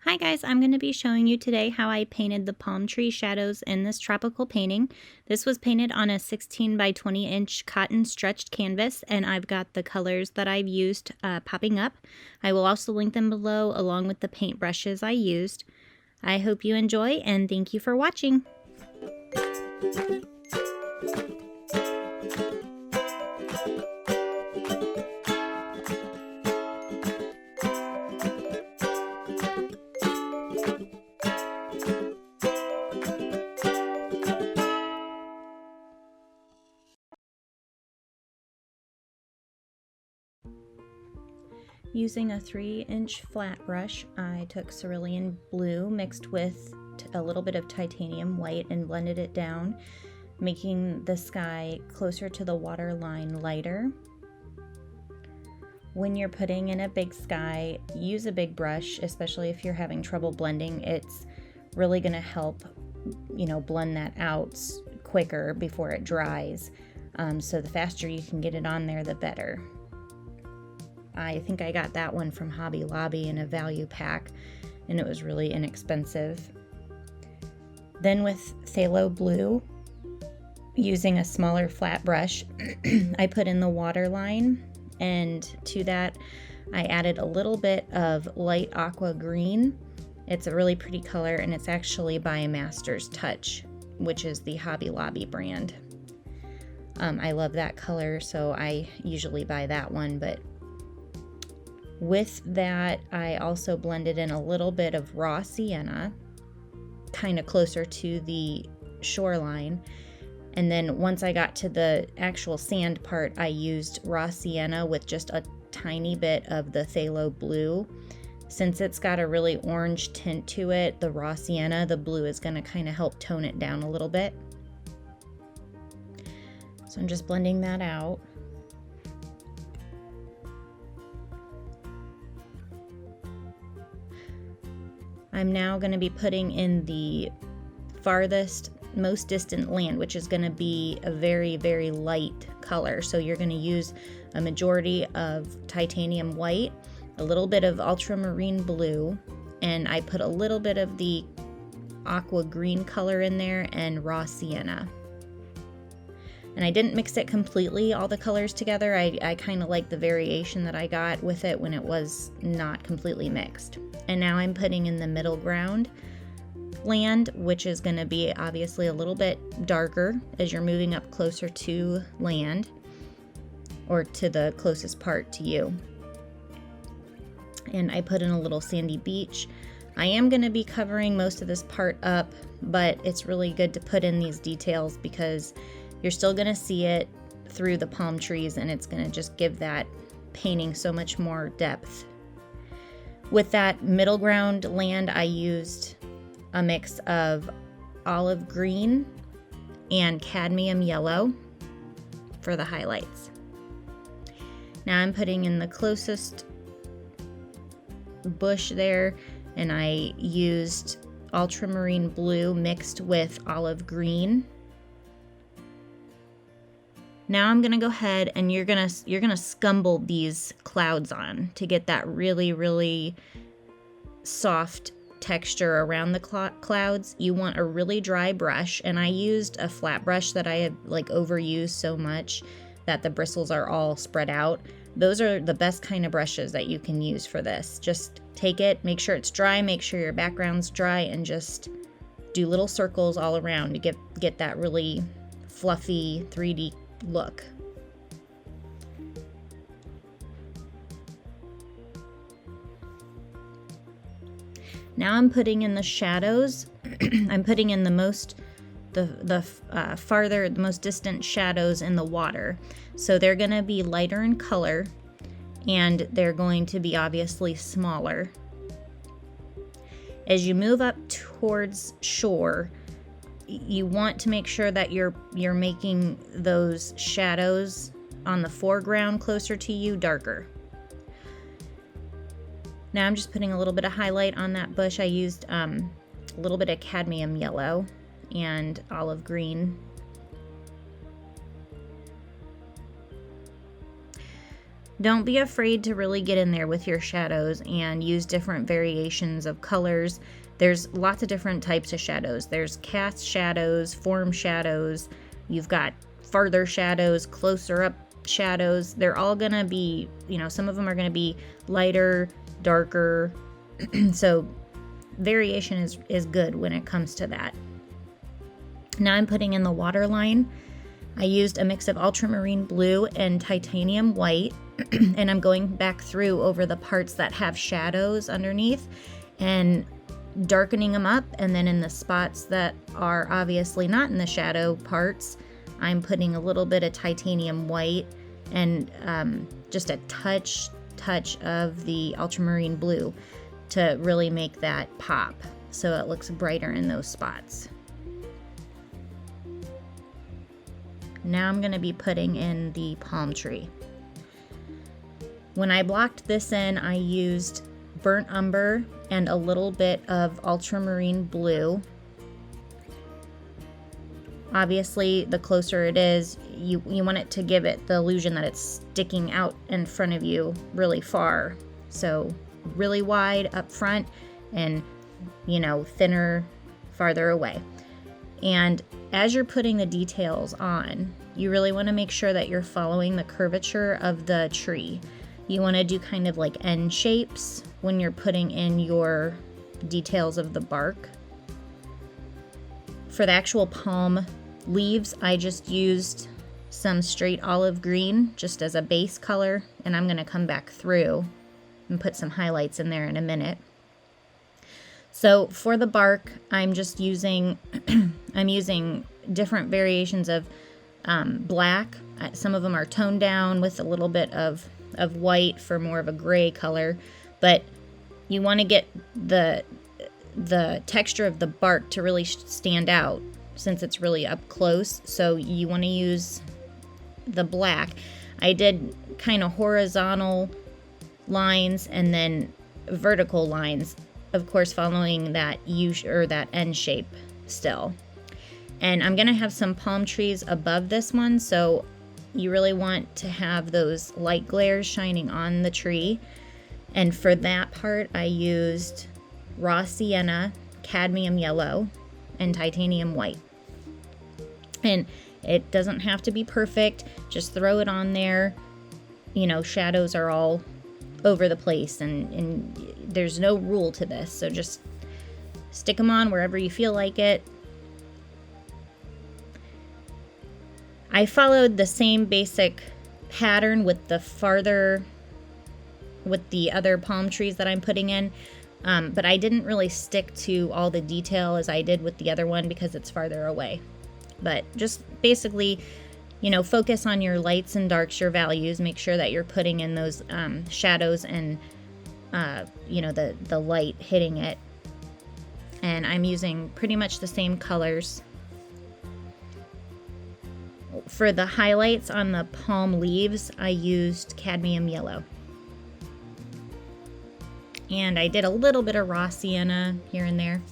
Hi guys, I'm going to be showing you today how I painted the palm tree shadows in this tropical painting. This was painted on a 16 by 20 inch cotton stretched canvas, and I've got the colors that I've used popping up. I will also link them below along with the paint brushes I used. I hope you enjoy and thank you for watching. Using a 3-inch flat brush, I took cerulean blue mixed with a little bit of titanium white and blended it down, making the sky closer to the water line lighter. When you're putting in a big sky, use a big brush, especially if you're having trouble blending. It's really going to help, blend that out quicker before it dries. So the faster you can get it on there, the better. I think I got that one from Hobby Lobby in a value pack, and it was really inexpensive. Then with phthalo blue, using a smaller flat brush, I put in the water line, and to that I added a little bit of light aqua green. It's a really pretty color, and it's actually by Master's Touch, which is the Hobby Lobby brand. I love that color, so I usually buy that one, but with that, I also blended in a little bit of raw sienna, kind of closer to the shoreline. And then once I got to the actual sand part, I used raw sienna with just a tiny bit of the phthalo blue. Since it's got a really orange tint to it, the raw sienna, the blue is going to kind of help tone it down a little bit. So I'm just blending that out. I'm now going to be putting in the farthest, most distant land, which is going to be a very, very light color. So you're going to use a majority of titanium white, a little bit of ultramarine blue, and I put a little bit of the aqua green color in there and raw sienna. And I didn't mix it completely, all the colors together. I kind of like the variation that I got with it when it was not completely mixed. And now I'm putting in the middle ground land, which is going to be obviously a little bit darker as you're moving up closer to land, or to the closest part to you. And I put in a little sandy beach. I am going to be covering most of this part up, but it's really good to put in these details because you're still going to see it through the palm trees, and it's going to just give that painting so much more depth. With that middle ground land, I used a mix of olive green and cadmium yellow for the highlights. Now I'm putting in the closest bush there, and I used ultramarine blue mixed with olive green. Now I'm gonna go ahead and you're gonna scumble these clouds on to get that really, really soft texture around the clouds. You want a really dry brush, and I used a flat brush that I had overused so much that the bristles are all spread out. Those are the best kind of brushes that you can use for this. Just take it, make sure it's dry, make sure your background's dry, and just do little circles all around to get that really fluffy 3D look. Now I'm putting in the shadows. I'm putting in the most distant shadows in the water. So they're going to be lighter in color, and they're going to be obviously smaller. As you move up towards shore, you want to make sure that you're making those shadows on the foreground closer to you darker. Now I'm just putting a little bit of highlight on that bush. I used a little bit of cadmium yellow and olive green. Don't be afraid to really get in there with your shadows and use different variations of colors. There's lots of different types of shadows. There's cast shadows, form shadows, you've got farther shadows, closer up shadows. They're all gonna be, you know, some of them are gonna be lighter, darker. So variation is good when it comes to that. Now I'm putting in the waterline. I used a mix of ultramarine blue and titanium white, and I'm going back through over the parts that have shadows underneath and darkening them up, and then in the spots that are obviously not in the shadow parts, I'm putting a little bit of titanium white and just a touch of the ultramarine blue to really make that pop so it looks brighter in those spots. Now I'm going to be putting in the palm tree. When I blocked this in, I used burnt umber and a little bit of ultramarine blue. Obviously, the closer it is, you want it to give it the illusion that it's sticking out in front of you really far. So really wide up front and, you know, thinner farther away. And as you're putting the details on, you really want to make sure that you're following the curvature of the tree. You want to do kind of like N shapes when you're putting in your details of the bark. For the actual palm leaves, I just used some straight olive green just as a base color, and I'm going to come back through and put some highlights in there in a minute. So for the bark, I'm just using I'm using different variations of black. Some of them are toned down with a little bit of white for more of a gray color, but you want to get the texture of the bark to really stand out since it's really up close. So you want to use the black. I did kind of horizontal lines and then vertical lines, of course following that U or that N shape still. And I'm gonna have some palm trees above this one, so you really want to have those light glares shining on the tree. And for that part, I used raw sienna, cadmium yellow, and titanium white. And it doesn't have to be perfect, just throw it on there. You know, shadows are all over the place, and there's no rule to this, so just stick them on wherever you feel like it. I followed the same basic pattern with the other palm trees that I'm putting in, but I didn't really stick to all the detail as I did with the other one because it's farther away. But just basically, you know, focus on your lights and darks, your values. Make sure that you're putting in those shadows and, you know, the light hitting it. And I'm using pretty much the same colors. For the highlights on the palm leaves, I used cadmium yellow. And I did a little bit of raw sienna here and there.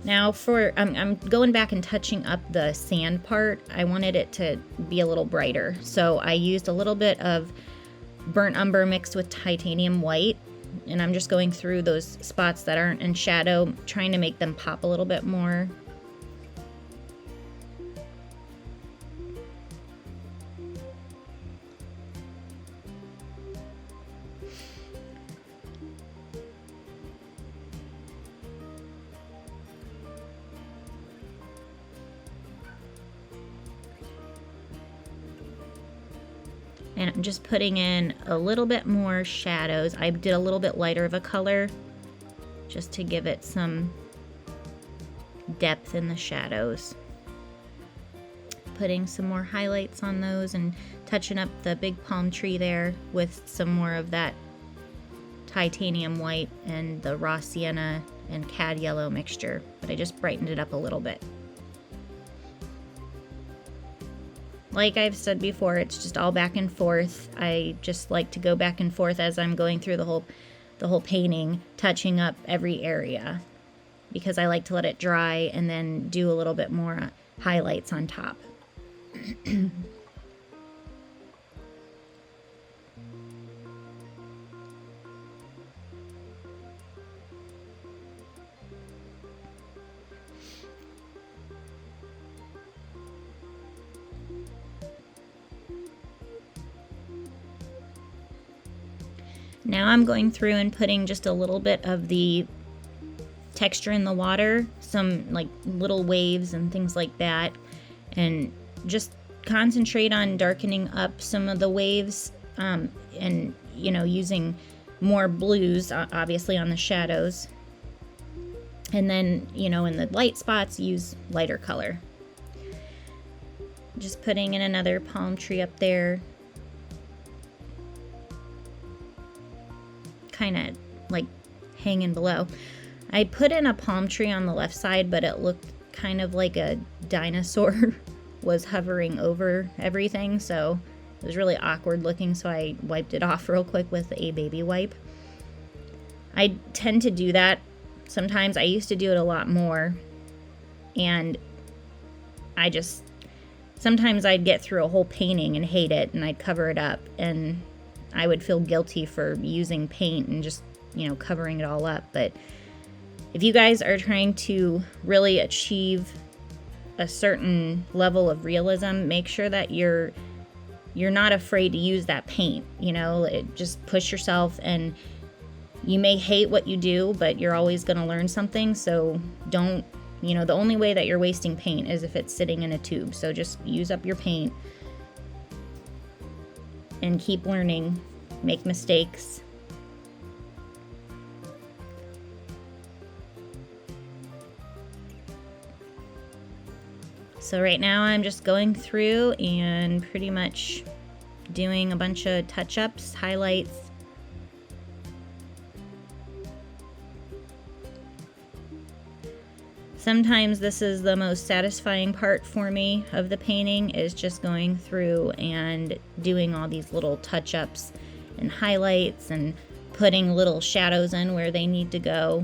Now I'm going back and touching up the sand part. I wanted it to be a little brighter. So I used a little bit of burnt umber mixed with titanium white. And I'm just going through those spots that aren't in shadow, trying to make them pop a little bit more. And I'm just putting in a little bit more shadows. I did a little bit lighter of a color just to give it some depth in the shadows. Putting some more highlights on those and touching up the big palm tree there with some more of that titanium white and the raw sienna and cad yellow mixture, but I just brightened it up a little bit. Like I've said before, it's just all back and forth. I just like to go back and forth as I'm going through the whole painting, touching up every area, because I like to let it dry and then do a little bit more highlights on top. Now I'm going through and putting just a little bit of the texture in the water, some like little waves and things like that, and just concentrate on darkening up some of the waves, and you know, using more blues obviously on the shadows, and then, you know, in the light spots use lighter color. Just putting in another palm tree up there, kind of like hanging below. I put in a palm tree on the left side, but it looked kind of like a dinosaur was hovering over everything, so it was really awkward looking, so I wiped it off real quick with a baby wipe. I tend to do that sometimes. I used to do it a lot more, and sometimes I'd get through a whole painting and hate it, and I'd cover it up, and I would feel guilty for using paint and just, you know, covering it all up. But if you guys are trying to really achieve a certain level of realism, make sure that you're not afraid to use that paint. You know, just push yourself, and you may hate what you do, but you're always going to learn something. So don't, you know, the only way that you're wasting paint is if it's sitting in a tube. So just use up your paint and keep learning, make mistakes. So right now I'm just going through and pretty much doing a bunch of touch-ups, highlights. Sometimes this is the most satisfying part for me of the painting, is just going through and doing all these little touch-ups and highlights and putting little shadows in where they need to go.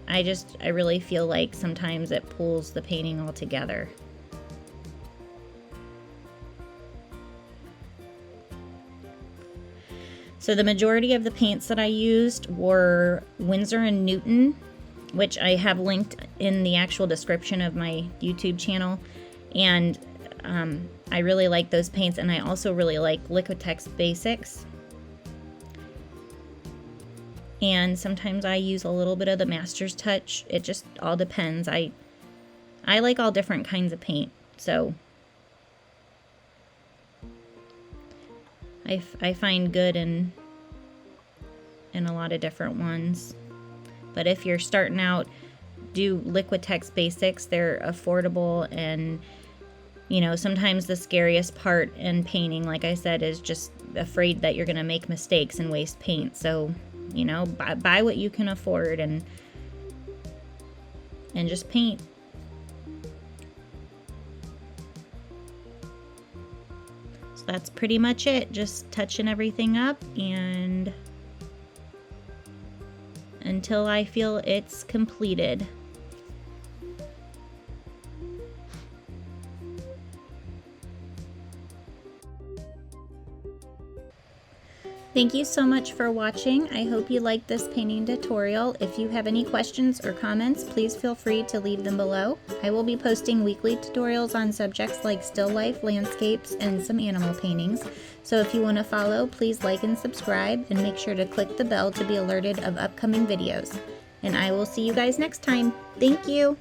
I really feel like sometimes it pulls the painting all together. So the majority of the paints that I used were Winsor & Newton, which I have linked in the actual description of my YouTube channel. And I really like those paints, and I also really like Liquitex Basics. And sometimes I use a little bit of the Master's Touch. It just all depends. I like all different kinds of paint, so I find good in a lot of different ones. But if you're starting out, do Liquitex Basics. They're affordable, and you know, sometimes the scariest part in painting, like I said, is just afraid that you're gonna make mistakes and waste paint. So, you know, buy what you can afford and just paint. So that's pretty much it, just touching everything up and until I feel it's completed. Thank you so much for watching. I hope you liked this painting tutorial. If you have any questions or comments, please feel free to leave them below. I will be posting weekly tutorials on subjects like still life, landscapes, and some animal paintings. So if you want to follow, please like and subscribe, and make sure to click the bell to be alerted of upcoming videos. And I will see you guys next time. Thank you!